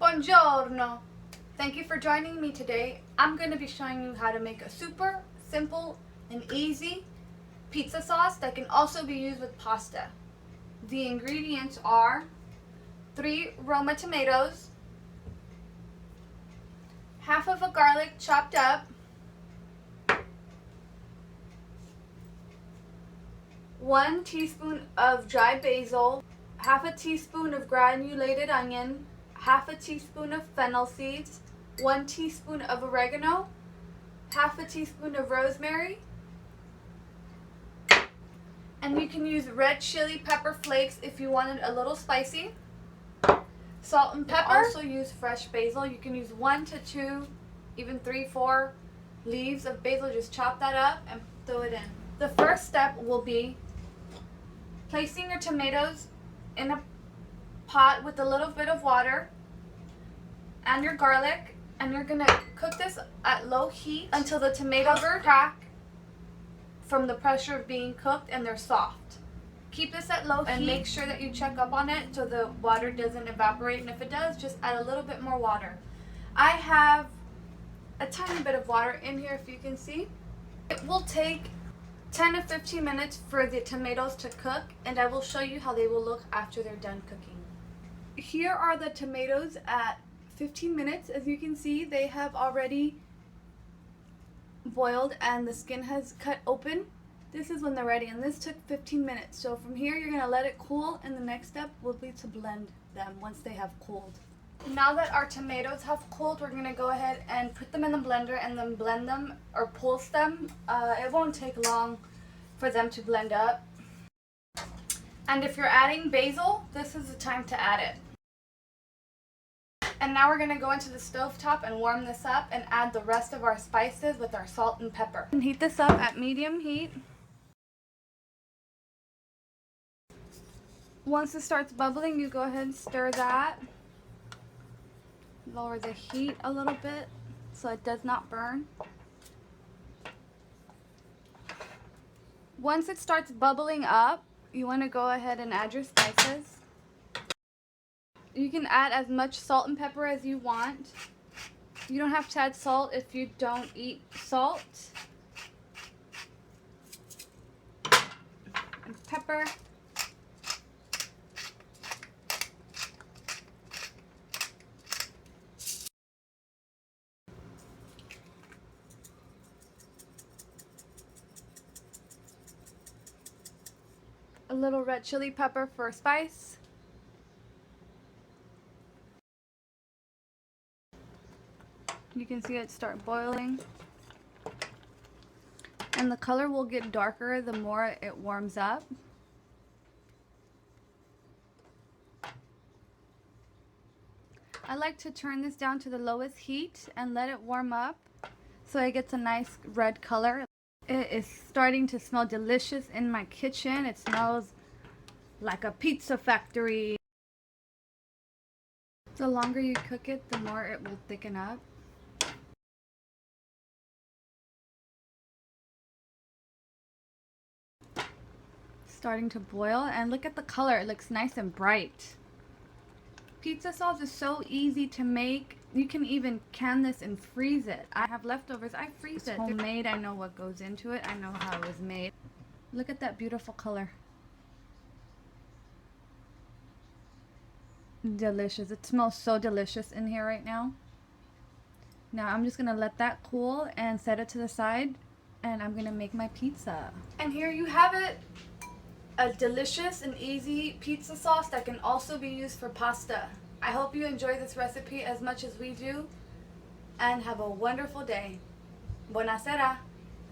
Buongiorno! Thank you for joining me today. I'm going to be showing you how to make a super simple and easy pizza sauce that can also be used with pasta. The ingredients are 3 Roma tomatoes, half of a garlic chopped up, 1 teaspoon of dry basil, half a teaspoon of granulated onion, half a teaspoon of fennel seeds, 1 teaspoon of oregano, half a teaspoon of rosemary, and you can use red chili pepper flakes if you want it a little spicy. Salt and pepper. Also use fresh basil. You can use 1 to 2, even 3, 4 leaves of basil. Just chop that up and throw it in. The first step will be placing your tomatoes in a pot with a little bit of water and your garlic, and you're going to cook this at low heat until the tomatoes crack from the pressure of being cooked and they're soft. Keep this at low heat and make sure that you check up on it so the water doesn't evaporate, and if it does, just add a little bit more water. I have a tiny bit of water in here, if you can see. It will take 10 to 15 minutes for the tomatoes to cook, and I will show you how they will look after they're done cooking. Here are the tomatoes at 15 minutes. As you can see, they have already boiled and the skin has cut open. This is when they're ready, and this took 15 minutes. So from here, you're going to let it cool, and the next step will be to blend them once they have cooled. Now that our tomatoes have cooled, we're going to go ahead and put them in the blender and then blend them or pulse them. It won't take long for them to blend up. And if you're adding basil, this is the time to add it. And now we're going to go into the stovetop and warm this up and add the rest of our spices with our salt and pepper. And heat this up at medium heat. Once it starts bubbling, you go ahead and stir that. Lower the heat a little bit so it does not burn. Once it starts bubbling up, you want to go ahead and add your spices. You can add as much salt and pepper as you want. You don't have to add salt if you don't eat salt. And pepper. A little red chili pepper for spice. You can see it start boiling. And the color will get darker the more it warms up. I like to turn this down to the lowest heat and let it warm up so it gets a nice red color. It is starting to smell delicious in my kitchen. It smells like a pizza factory. The longer you cook it, the more it will thicken up. Starting to boil, and look at the color. It looks nice and bright. Pizza sauce is so easy to make. You can even can this and freeze it. I have leftovers. I freeze it. It's homemade. I know what goes into it. I know how it was made. Look at that beautiful color. Delicious. It smells so delicious in here right now. Now I'm just going to let that cool and set it to the side, and I'm going to make my pizza. And here you have it. A delicious and easy pizza sauce that can also be used for pasta. I hope you enjoy this recipe as much as we do, and have a wonderful day. Buonasera.